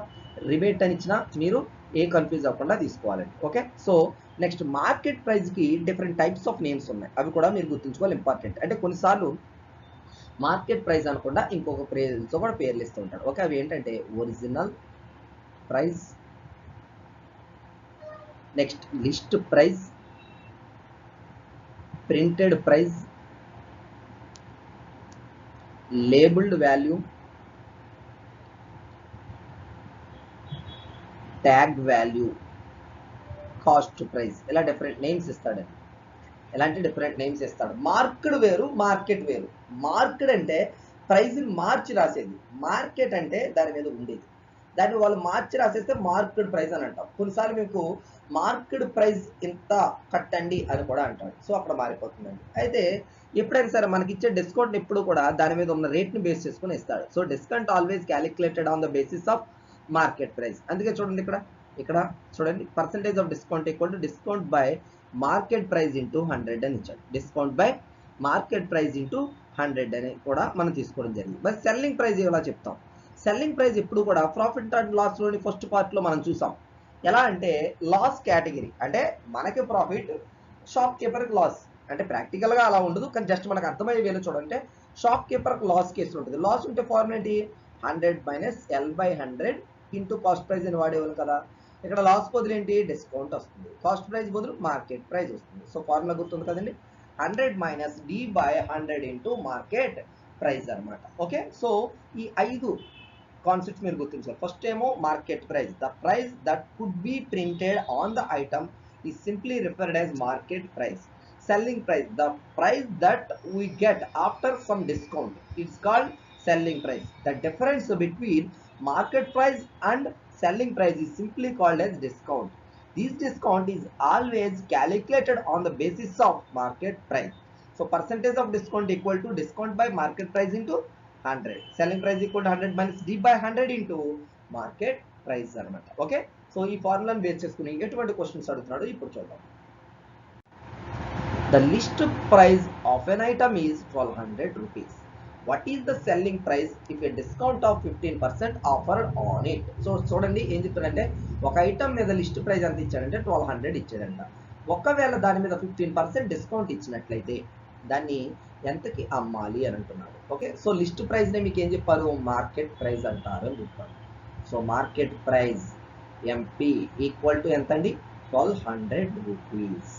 రిబేట్ అని ఇచ్చినా మీరు ఏ కన్ఫ్యూజ్ అవ్వకుండా తీసుకోవాలండి. ఓకే, సో నెక్స్ట్ మార్కెట్ ప్రైస్కి డిఫరెంట్ టైప్స్ ఆఫ్ నేమ్స్ ఉన్నాయి, అవి కూడా మీరు గుర్తుంచుకోవాలి, ఇంపార్టెంట్. అంటే కొన్నిసార్లు మార్కెట్ ప్రైస్ అనకుండా ఇంకొక ప్రైజ్తో కూడా పేర్లు ఇస్తూ ఉంటారు. ఓకే, అవి ఏంటంటే original price, next list price, printed price, labelled value, tag value, cost price, ఇలా డిఫరెంట్ నేమ్స్ ఇస్తాడు. ఎలాంటి డిఫరెంట్ నేమ్స్ ఇస్తాడు. మార్క్డ్ వేరు, మార్కెట్ వేరు. మార్క్డ్ అంటే ప్రైస్ని మార్చి రాసేది, మార్కెట్ అంటే దాని మీద ఉండేది. దాన్ని వాళ్ళు మార్చి రాసేస్తే మార్క్డ్ ప్రైస్ అని అంటాం. కొన్నిసార్లు మీకు మార్క్డ్ ప్రైస్ ఇంత కట్టండి అని కూడా అంటాడు. సో అక్కడ మారిపోతుందండి. అయితే ఎప్పుడైనా సరే మనకి ఇచ్చే డిస్కౌంట్ ఎప్పుడు కూడా దాని మీద ఉన్న రేట్ని బేస్ చేసుకుని ఇస్తాడు. So discount always calculated on the basis of market price. అందుకే చూడండి ఇక్కడ చూడండి, percentage of discount equal to discount by market price into 100 అని ఇచ్చాడు. Discount by market price into 100 అని కూడా మనం తీసుకోవడం జరిగింది. మరి సెల్లింగ్ ప్రైస్ ఎలా చెప్తాం? సెల్లింగ్ ప్రైస్ ఎప్పుడు కూడా ప్రాఫిట్ అండ్ లాస్లోని ఫస్ట్ పార్ట్లో మనం చూసాం. ఎలా అంటే లాస్ కేటగిరీ అంటే మనకి ప్రాఫిట్, షాప్ కీపర్కి లాస్. అంటే ప్రాక్టికల్గా అలా ఉండదు, కానీ జస్ట్ మనకు అర్థమయ్యే వేలో చూడంటే షాప్ కీపర్కి లాస్ కేసులు ఉంటుంది. లాస్ ఉంటే ఫార్ములా ఏంటి? 100 - L/100 ఇంటూ కాస్ట్ ప్రైస్ అని వాడేవాళ్ళు కదా. ఇక్కడ లాస్ బదులు ఏంటి? డిస్కౌంట్ వస్తుంది. కాస్ట్ ప్రైస్ బదులు మార్కెట్ ప్రైస్ వస్తుంది. సో ఫార్ములా గుర్తుంది కదండి, 100 - D/100 ఇంటూ మార్కెట్ ప్రైస్ అనమాట. ఓకే, సో ఈ 5 కాన్సెప్ట్స్ మీరు గుర్తించాలి. ఫస్ట్ ఏమో market price, the price that could be printed on the item is simply referred as market price. Selling price, the price that we get after some discount, it's called selling price. The difference between market price and selling price is simply called as discount. This discount is always calculated on the basis of market price. So percentage of discount equal to discount by market price into 100. Selling price equal to 100 minus D/100 into market price అనమాట. Okay, so ఈ ఫార్ములాను base చేసుకుని ఎటువంటి questions అడుగుతున్నాడో ఇప్పుడు చూద్దాం. The list price of an item is 1200 rupees. What is the selling price if a discount of 15% offered on it? So చూడండి ఏం చెప్తాడంటే, ఒక ఐటమ్ మీద లిస్ట్ ప్రైస్ ఎంత ఇచ్చాడంటే 1200 ఇచ్చాడంట. ఒకవేళ దాని మీద 15% డిస్కౌంట్ ఇచ్చినట్లయితే దాన్ని ఎంతకి అమ్మాలి అని అంటున్నాడు. ఓకే, సో లిస్ట్ ప్రైస్నే మీకు ఏం చెప్పారు? మార్కెట్ ప్రైస్ అంటారు అని చెప్పారు. So market price MP equal to ఎంత అండి? 1200 రూపీస్.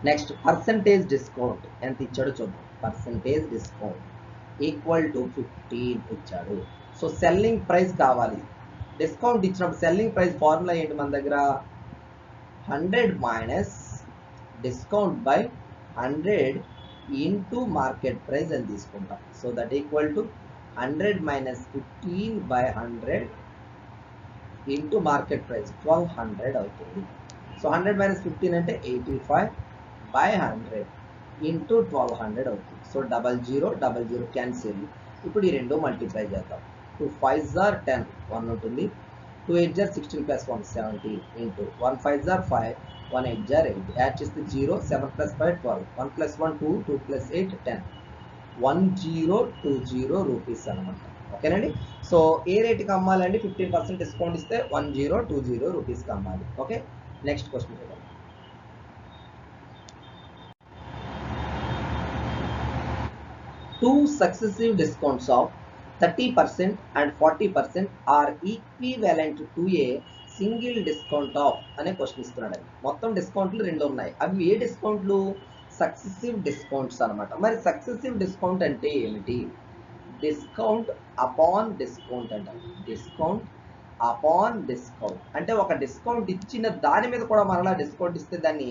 నెక్స్ట్ పర్సంటేజ్ డిస్కౌంట్ ఎంత ఇచ్చాడో చూద్దాం. పర్సంటేజ్ డిస్కౌంట్ ఈక్వల్ టు 15 ఇచ్చాడు. సో సెల్లింగ్ ప్రైస్ కావాలి. డిస్కౌంట్ ఇచ్చినప్పుడు సెల్లింగ్ ప్రైస్ ఫార్ములా ఏంటి మన దగ్గర? 100 minus discount by 100 into market price అని తీసుకుంటాం. So that equal to 100 minus 15 by 100 into market price 1200 అవుతుంది. సో 100 మైనస్ 15 అంటే 85 by 100 ఇంటూ 1200 అవుతుంది. So 00 cancel. ఇప్పుడు ఈ రెండు మల్టిప్లై చేద్దాం. 2 5s are 10, 1 ఉంటుంది. 2 8s are 16 plus 1 17 into 1 5s are 5, 1 8s are 8. Add చేస్తే 0, 7 plus 5 12, 1 plus 1 2, 2 plus 8 10, 1020 రూపీస్ అనమాట. ఓకేనండి, సో ఏ రేటుకి అమ్మాలండి? 15% డిస్కౌంట్ ఇస్తే 1020 రూపీస్కి అమ్మాలి. ఓకే, నెక్స్ట్ క్వశ్చన్ చూద్దాం. Two successive discounts of 30% and 40% are equivalent to a single discount of అనే క్వశ్చన్ ఇస్తున్నాడు. మొత్తం డిస్కౌంట్లు 2 ఉన్నాయి. అవి ఏ డిస్కౌంట్లు? సక్సెసివ్ డిస్కౌంట్స్ అనమాట. మరి సక్సెసివ్ డిస్కౌంట్ అంటే ఏమిటి? డిస్కౌంట్ అపాన్ డిస్కౌంట్ అంటారు. డిస్కౌంట్ అపాన్ డిస్కౌంట్ అంటే ఒక డిస్కౌంట్ ఇచ్చిన దాని మీద కూడా మరలా డిస్కౌంట్ ఇస్తే దాన్ని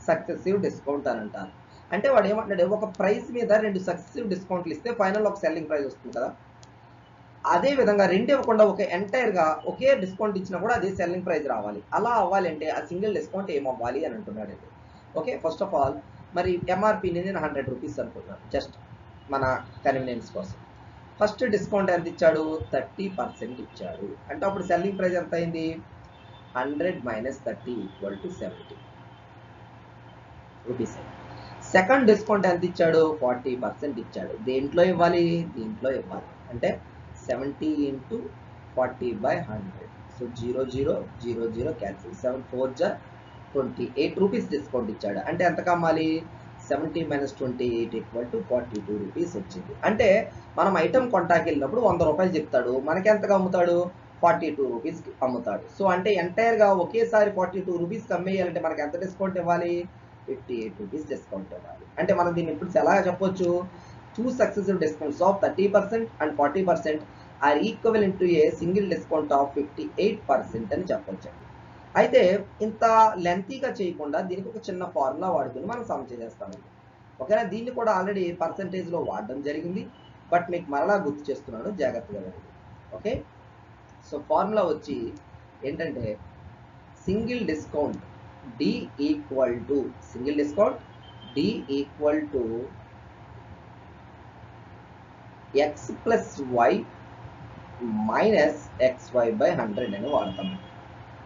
సక్సెసివ్ డిస్కౌంట్ అని అంటారు. అంటే వాడు ఏమంటాడు? ఒక ప్రైస్ మీద 2 సక్సెసివ్ డిస్కౌంట్లు ఇస్తే ఫైనల్ ఒక సెల్లింగ్ ప్రైస్ వస్తుంది కదా. అదే విధంగా 2 ఇవ్వకుండా ఒక ఎంటైర్గా ఒకే డిస్కౌంట్ ఇచ్చినా కూడా అదే సెల్లింగ్ ప్రైస్ రావాలి. అలా అవ్వాలి అంటే ఆ సింగిల్ డిస్కౌంట్ ఏమవ్వాలి అని అంటున్నాడు. ఓకే, ఫస్ట్ ఆఫ్ ఆల్ మరి ఎంఆర్పీని నేను 100 రూపీస్ అనుకున్నాను, జస్ట్ మన కన్వీనియన్స్ కోసం. ఫస్ట్ డిస్కౌంట్ ఎంత ఇచ్చాడు? 30% ఇచ్చాడు. అంటే అప్పుడు సెల్లింగ్ ప్రైస్ ఎంత అయింది? 100 - 30 = 70. రూపీస్. సెకండ్ డిస్కౌంట్ ఎంత ఇచ్చాడు? 40% ఇచ్చాడు. దేంట్లో ఇవ్వాలి? దీంట్లో ఇవ్వాలి. అంటే 70 ఇంటూ 40/100. So 0 cancel. 7 4 జా 28 రూపీస్ డిస్కౌంట్ ఇచ్చాడు. అంటే ఎంత కమ్మాలి? 70 - 28 = 42 రూపీస్ వచ్చింది. అంటే మనం ఐటమ్ కొంటాకి వెళ్ళినప్పుడు 100 రూపాయలు చెప్తాడు, మనకి ఎంతగా అమ్ముతాడు? 42 రూపీస్కి అమ్ముతాడు. సో అంటే ఎంటైర్గా ఒకేసారి 42 రూపీస్కి అమ్మేయాలంటే మనకి ఎంత డిస్కౌంట్ ఇవ్వాలి? 58 రూపీస్ డిస్కౌంట్ ఇవ్వాలి. అంటే మనం దీన్ని ఇప్పుడు ఎలా చెప్పొచ్చు? 2 successive discounts of 30% and 40% are equivalent to a single discount of 58% అని చెప్పొచ్చు. అయితే ఇంత లెంతీగా చేయకుండా దీనికి ఒక చిన్న ఫార్ములా వాడుకుని మనం సమ్ చేసేస్తామండి. ఓకేనా? దీన్ని కూడా ఆల్రెడీ పర్సంటేజ్లో వాడడం జరిగింది, బట్ మీకు మరలా గుర్తు చేస్తున్నాను, జాగ్రత్తగా వినండి. ఓకే, సో ఫార్ములా వచ్చి ఏంటంటే single discount D equal to x plus y minus xy/100 అని వాడతాం.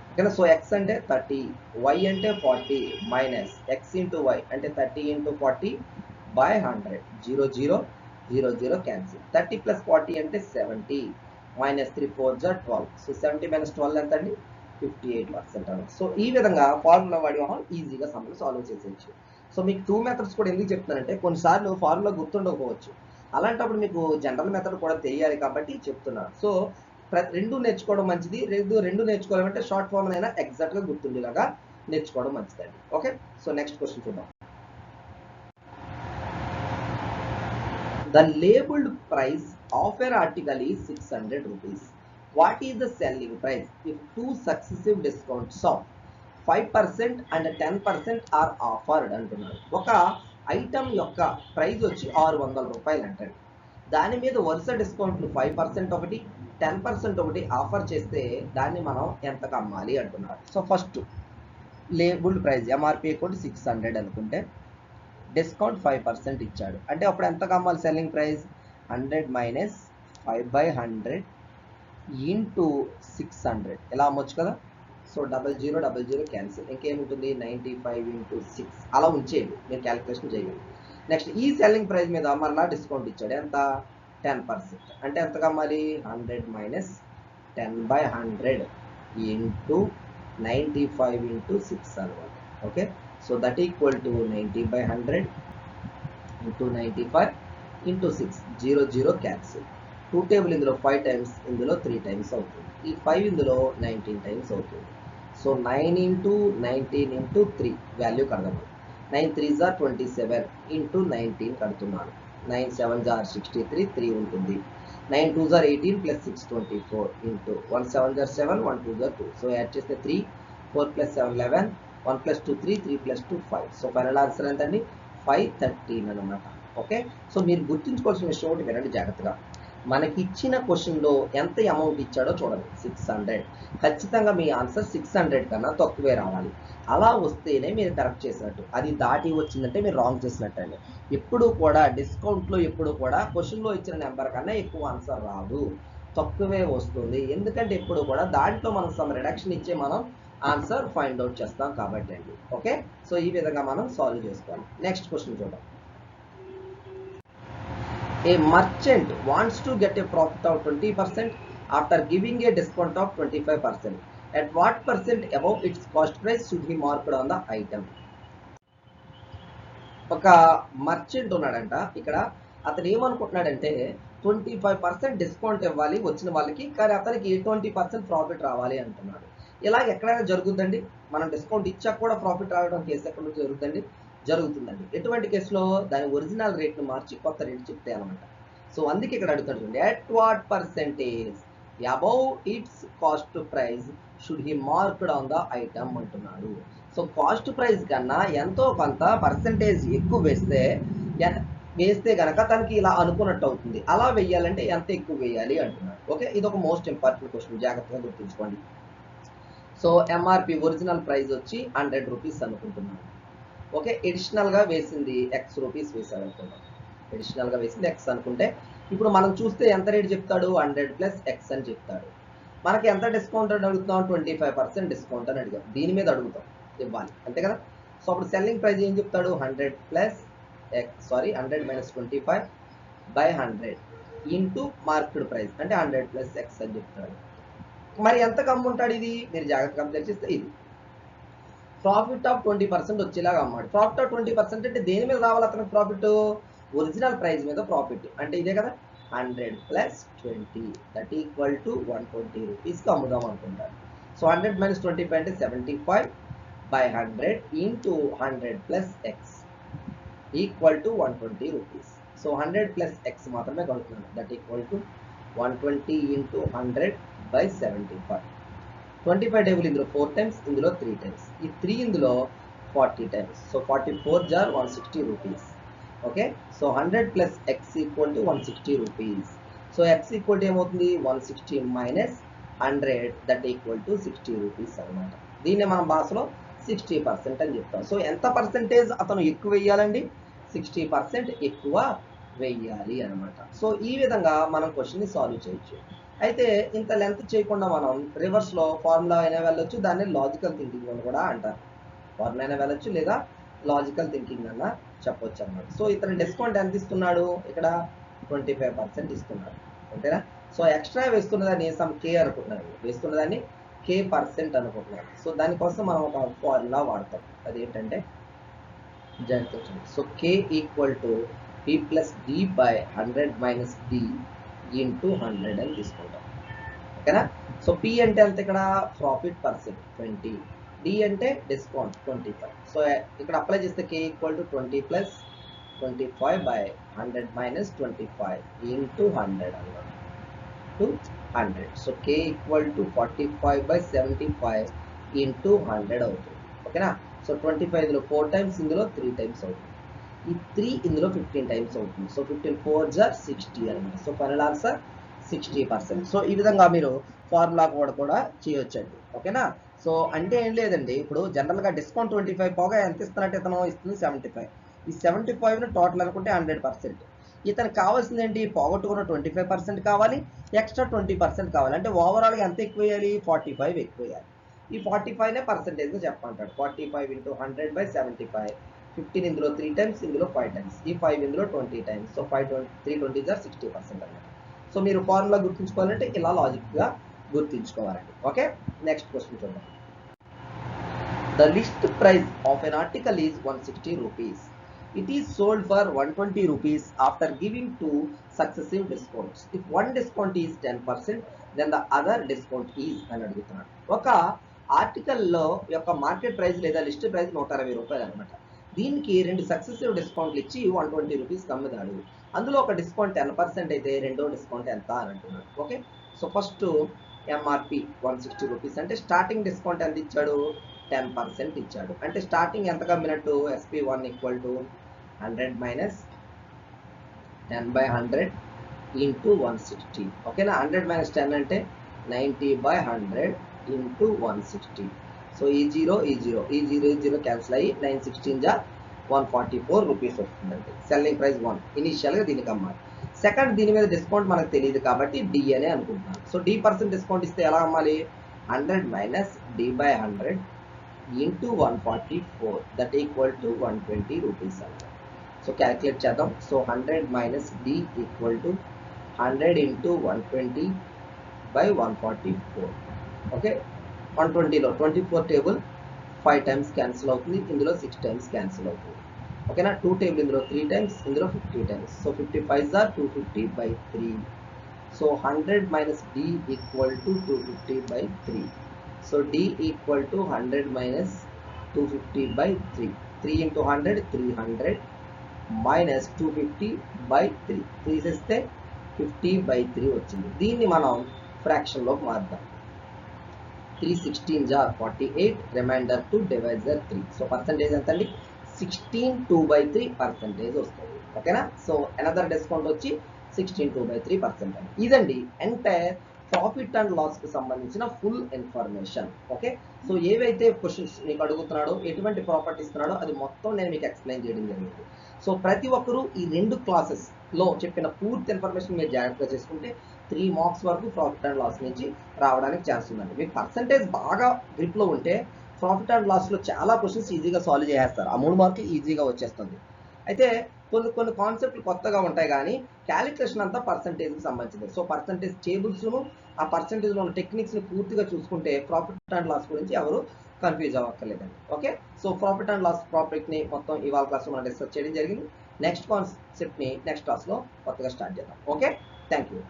ఓకేనా? సో x అంటే 30, y అంటే 40 మైనస్ x ఇంటూ y అంటే 30 ఇంటూ 40/100. 0 క్యాన్సిల్. 30 ప్లస్ 40 అంటే 70 మైనస్ 3 4 జా 12. సో 70 - 12 ఎంత అండి? 58% అన్నమాట. సో ఈ విధంగా ఫార్ములా వాడి మనం ఈజీగా సమ్లు సాల్వ్ చేసేయచ్చు. సో మీకు 2 మెథడ్స్ కూడా ఎందుకు చెప్తున్నానంటే కొన్నిసార్లు ఫార్ములా గుర్తుండకపోవచ్చు. అలాంటప్పుడు మీకు జనరల్ మెథడ్ కూడా తెలియాలి కాబట్టి చెప్తున్నాను. సో రెండు నేర్చుకోవడం మంచిది. రెండు నేర్చుకోవాలంటే షార్ట్ ఫార్మ్ అయినా ఎగ్జాక్ట్గా గుర్తుండేలాగా నేర్చుకోవడం మంచిదండి. ఓకే, సో నెక్స్ట్ క్వశ్చన్ చూద్దాం. The labeled price of an article is 600 rupees. What is the selling price if two successive discounts of 5% and 10% are offered అంటున్నారు. ఒక ఐటమ్ యొక్క ప్రైస్ వచ్చి 600 రూపాయలు అంటండి. దాని మీద వరుస డిస్కౌంట్లు 5% ఒకటి, 10% ఒకటి ఆఫర్ చేస్తే దాన్ని మనం ఎంతకు అమ్మాలి అంటున్నారు. So first labelled price MRP = 600 అనుకుంటే డిస్కౌంట్ 5% ఇచ్చాడు. అంటే అప్పుడు ఎంతకు అమ్మాలి? సెల్లింగ్ ప్రైస్ 100 మైనస్ 5/100 ఇంటూ 600 ఇలా అమ్మొచ్చు కదా. So 00 cancel. ఇంకేముంటుంది? 95 ఇంటూ 6 అలా ఉంచేయండి, మీరు క్యాలిక్యులేషన్ చేయండి. నెక్స్ట్ ఈ సెల్లింగ్ ప్రైస్ మీద మరలా డిస్కౌంట్ ఇచ్చాడు. ఎంత? 10%. అంటే ఎంతకు అమ్మాలి? 100 మైనస్ 10/100 ఇంటూ 95 ఇంటూ 6 అనమాట. Okay, so that equal to 90/100 into 95 into 6. 0 cancel. 2 table ఇందులో 5 టైమ్స్, ఇందులో 3 టైమ్స్ అవుతుంది. ఈ 5 ఇందులో 19 టైమ్స్ అవుతుంది. సో 9 ఇంటూ 19 ఇంటూ 3 వాల్యూ కడదాము. 9 3 ఆర్ 27 ఇంటూ 19 కడుతున్నాను. 9 7 ఆర్ 63 3 ఉంటుంది. 9 2 are 18 plus 6 24 into 1 7 are 7 1 2 are 2. So add చేస్తే 3 4 plus 7 11 1 plus 2 3 3 plus 2 5. So final answer ఎంతండి? 513 అనమాట. ఓకే, సో మీరు గుర్తుంచుకోవాల్సిన విషయం ఒకటి వినండి జాగ్రత్తగా. మనకి ఇచ్చిన క్వశ్చన్లో ఎంత అమౌంట్ ఇచ్చాడో చూడండి, 600. ఖచ్చితంగా మీ ఆన్సర్ 600 కన్నా తక్కువే రావాలి. అలా వస్తేనే మీరు కరెక్ట్ చేసినట్టు. అది దాటి వచ్చిందంటే మీరు రాంగ్ చేసినట్టు అండి. ఎప్పుడు కూడా డిస్కౌంట్లో ఎప్పుడు కూడా క్వశ్చన్లో ఇచ్చిన నెంబర్ కన్నా ఎక్కువ ఆన్సర్ రాదు, తక్కువే వస్తుంది. ఎందుకంటే ఎప్పుడు కూడా దాంట్లో మనం సమ్ రిడక్షన్ ఇచ్చే మనం ఆన్సర్ ఫైండ్ అవుట్ చేస్తాం కాబట్టి అండి. ఓకే, సో ఈ విధంగా మనం సాల్వ్ చేసుకోవాలి. నెక్స్ట్ క్వశ్చన్ చూద్దాం. A merchant wants to get a profit of 20% after giving a discount of 25%. At what percent above its cost price should he mark on the item? ఒక merchant ఉన్నాడంట ఇక్కడ. అతను ఏమనుకుంటున్నాడంటే 25% discount ఇవ్వాలి వచ్చిన వాళ్ళకి, కానీ అతనికి 20% ప్రాఫిట్ రావాలి అంటున్నాడు. ఇలా ఎక్కడైనా జరుగుతుందండి? మనం డిస్కౌంట్ ఇచ్చాక కూడా ప్రాఫిట్ రావడం కేసు ఎక్కడ జరుగుతుందండి? జరుగుతుందండి. ఎటువంటి కేసులో? దాని ఒరిజినల్ రేట్ను మార్చి కొత్త రేట్ చెప్తే అనమాట. సో అందుకే ఇక్కడ అడుగుతాడు, at what percentage above it's cost price should he marked on the item అంటున్నాడు. సో కాస్ట్ ప్రైస్ కన్నా ఎంతో కొంత పర్సెంటేజ్ ఎక్కువ వేస్తే గనక తనకి ఇలా అనుకున్నట్టు అవుతుంది. అలా వెయ్యాలంటే ఎంత ఎక్కువ వేయాలి అంటున్నాడు. ఓకే, ఇది ఒక మోస్ట్ ఇంపార్టెంట్ క్వశ్చన్, జాగ్రత్తగా గుర్తుంచుకోండి. సో ఎంఆర్పి ఒరిజినల్ ప్రైస్ వచ్చి 100 రూపీస్ అనుకుంటున్నాను. ఓకే, ఎడిషనల్గా వేసింది X రూపీస్ వేసాడు అనుకుందాం. ఎడిషనల్గా వేసింది X అనుకుంటే ఇప్పుడు మనం చూస్తే ఎంత రేట్ చెప్తాడు? 100 ప్లస్ X అని చెప్తాడు. మనకి ఎంత డిస్కౌంట్ అని అడుగుతాం? 25% డిస్కౌంట్ అని అడిగాం. దీని మీద అడుగుతాం, ఇవ్వాలి అంతే కదా. సో అప్పుడు సెల్లింగ్ ప్రైస్ ఏం చెప్తాడు 100 plus X 100 minus 25 by 100 into market price అంటే 100 ప్లస్ ఎక్స్ అని చెప్తాడు. మరి ఎంత కమ్ముంటాడు ఇది మీరు జాగ్రత్తగా కంప్లీట్ చేస్తే ఇది ప్రాఫిట్ ఆఫ్ 20% వచ్చేలాగా అమ్మాడు. ప్రాఫిట్ ఆఫ్ 20% అంటే దేని మీద రావాలి అతనికి ప్రాఫిట్? ఒరిజినల్ ప్రైస్ మీద ప్రాఫిట్ అంటే ఇదే కదా 100 ప్లస్ 20 దట్ ఈక్వల్ టు 120 రూపీస్కి అమ్ముదాం అనుకుంటారు. సో 100 మైనస్ 25 అంటే 75 by 100 into 100 plus X equal to 120 rupees. So 100 plus X మాత్రమే కలుపుతున్నాను that equal to 120 into 100 by 75. 25 table ఇందులో 4 టైమ్స్, ఇందులో 3 టైమ్స్, ఈ 3 ఇందులో 40 టైమ్స్. సో 44 జార్ 160 rupees. Okay, so 100 plus X equal to 160 rupees. So X equal to ఏమవుతుంది 160 minus 100 that equal to 60 rupees అనమాట. దీన్ని మనం భాషలో 60% అని చెప్తాం. సో ఎంత పర్సెంటేజ్ అతను ఎక్కువ వేయాలండి? 60% ఎక్కువ వేయాలి అనమాట. సో ఈ విధంగా మనం క్వశ్చన్ని సాల్వ్ చేయొచ్చు. అయితే ఇంత లెంత్ చేయకుండా మనం రివర్స్లో ఫార్ములా అయినా వెళ్ళొచ్చు, దాన్ని లాజికల్ థింకింగ్ అని కూడా అంటారు. ఫార్ములా అయినా వెళ్ళొచ్చు లేదా లాజికల్ థింకింగ్ అన్న చెప్పొచ్చు అన్నమాట. సో ఇతను డిస్కౌంట్ ఎంత ఇస్తున్నాడు? ఇక్కడ 25% ఇస్తున్నాడు. ఓకేనా? సో ఎక్స్ట్రా వేస్తున్నదాన్ని సమ్ కే అనుకుంటున్నాను, వేస్తున్నదాన్ని K% అనుకుంటున్నాను. సో దానికోసం మనం ఒక ఫార్ములా వాడతాం, అదేంటంటే so K equal to P plus D by 100 minus D into 100 అని తీసుకుంటాం. ఓకేనా? సో P అంటే అంత ఇక్కడ ప్రాఫిట్ పర్సెంట్ 20, D అంటే డిస్కౌంట్ 25. సో ఇక్కడ అప్లై చేస్తే K equal to 20 plus 25 by 100 minus 25 into 100 అన్నమాట to 100. So K equal to 45 by 75 into 100 అవుతుంది. ఓకేనా? సో 25 ఇందులో 4 టైమ్స్, ఇందులో 3 టైమ్స్ అవుతుంది, ఈ 3 ఇందులో 15 టైమ్స్ అవుతుంది. సో 15 4 జార్ 60 అనమాట. So final answer 60%. సో ఈ విధంగా మీరు ఫార్ములా కూడా చేయొచ్చండి. ఓకేనా? సో అంటే ఏం లేదండి, ఇప్పుడు జనరల్గా డిస్కౌంట్ 25 పోగా ఎంత ఇస్తున్నట్టు ఇతను ఇస్తుంది 75. ఈ 75ను టోటల్ అనుకుంటే 100%. ఇతనికి కావాల్సింది ఏంటి? పోగొట్టుకున్న 25% కావాలి, ఎక్స్ట్రా 20% కావాలి. అంటే ఓవరాల్గా ఎంత ఎక్కువ వేయాలి? 45 ఎక్కువ వేయాలి. ఈ 45నే పర్సెంటేజ్గా చెప్పంటాడు. 45 ఇంటూ 100 బై 75. 15 ఇందులో 3 టైమ్స్, ఇందులో 5 టైమ్స్, ఈ 5 ఇందులో 20 టైమ్స్. సో 320 జార్ 60% అన్నమాట. సో మీరు ఫార్ములా గుర్తుంచుకోవాలంటే ఇలా లాజిక్గా గుర్తుంచుకోవాలండి. ఓకే, నెక్స్ట్ క్వశ్చన్ చూద్దాం. The list price of N article is 160 rupees. It is sold for 120 rupees after giving two successive discounts. If one discount is 10%, then the other discount is అని అడుగుతున్నాడు. ఒక ఆర్టికల్లో యొక్క market price లేదా list price 160 రూపాయలు అనమాట. దీనికి 2 successive డిస్కౌంట్లు ఇచ్చి 120 రూపీస్ అమ్ముతాడు. అందులో ఒక డిస్కౌంట్ 10% అయితే రెండో డిస్కౌంట్ ఎంత అని అంటున్నాడు. Okay, so first MRP 160 rupees అంటే స్టార్టింగ్ డిస్కౌంట్ ఎంత ఇచ్చాడు? 10% ఇచ్చాడు. అంటే స్టార్టింగ్ ఎంత కమ్మినట్టు? SP1 equal to 100 minus 10 by 100 into 160. ఓకేనా? 100 మైనస్ 10 అంటే 90 బై 100 ఇంటూ 160. సో ఈ జీరో క్యాన్సిల్ అయ్యి 916 జా 144 రూపీస్ వస్తుందండి. సెల్లింగ్ ప్రైస్ 1 ఇనిషియల్గా దీనికి అమ్మాలి. సెకండ్ దీని మీద డిస్కౌంట్ మనకు తెలియదు కాబట్టి D అనే అనుకుంటున్నాను. సో D% డిస్కౌంట్ ఇస్తే ఎలా అమ్మాలి? 100 minus D by 100 into 144 that equal to 120 rupees అన్నమాట. సో క్యాలిక్యులేట్ చేద్దాం. So 100 minus D equal to 100 into 120 by 144. Okay, 120లో 24 టేబుల్ 5 టైమ్స్ క్యాన్సిల్ అవుతుంది, ఇందులో 6 టైమ్స్ క్యాన్సిల్ అవుతుంది. ఓకేనా? 2 టేబుల్ ఇందులో 3 టైమ్స్, ఇందులో 50 టైమ్స్. సో 55 జార్ 250 by 3. So 100 minus D equal to 250 by 3. So D equal to 100 minus 250 by 3. 3 into 100 300 minus 250 by 3 తీసేస్తే 50 by 3 వచ్చింది. దీన్ని మనం ఫ్రాక్షన్లోకి మార్దాం. 316 జార్ 48, రిమైండర్ 2 డివైజర్ 3. సో పర్సంటేజ్ ఎంత అండి? 16 2/3% వస్తుంది. ఓకేనా? సో అనదర్ డిస్కౌంట్ వచ్చి 16 2/3% అండి. ఇదండి ఎంటైర్ ప్రాఫిట్ అండ్ లాస్కి సంబంధించిన ఫుల్ ఇన్ఫర్మేషన్. ఓకే, సో ఏవైతే క్వశ్చన్స్ మీకు అడుగుతున్నాడో, ఎటువంటి ప్రాపర్టీ ఇస్తున్నాడో అది మొత్తం నేను మీకు ఎక్స్ప్లెయిన్ చేయడం జరిగింది. సో ప్రతి ఒక్కరూ ఈ 2 క్లాసెస్లో చెప్పిన పూర్తి ఇన్ఫర్మేషన్ మీరు జాగ్రత్తగా చేసుకుంటే 3 మార్క్స్ వరకు ప్రాఫిట్ అండ్ లాస్ నుంచి రావడానికి ఛాన్స్ ఉందండి. మీకు పర్సంటేజ్ బాగా గ్రిప్లో ఉంటే ప్రాఫిట్ అండ్ లాస్లో చాలా క్వశ్చన్స్ ఈజీగా సాల్వ్ చేసేస్తారు. ఆ 3 మార్కులు ఈజీగా వచ్చేస్తుంది. అయితే కొన్ని కాన్సెప్ట్లు కొత్తగా ఉంటాయి కానీ క్యాలిక్యులేషన్ అంతా పర్సంటేజ్కి సంబంధించింది. సో పర్సంటేజ్ టేబుల్స్ను ఆ పర్సంటేజ్లో ఉన్న టెక్నిక్స్ని పూర్తిగా చూసుకుంటే ప్రాఫిట్ అండ్ లాస్ గురించి ఎవరు కన్ఫ్యూజ్ అవ్వక్కర్లేదండి. Okay, so profit and loss ప్రాఫిట్ని మొత్తం ఇవాళ క్లాస్లో మనం డిస్కస్ చేయడం జరిగింది. నెక్స్ట్ కాన్సెప్ట్ని నెక్స్ట్ క్లాస్లో కొత్తగా స్టార్ట్ చేద్దాం. Okay, thank you.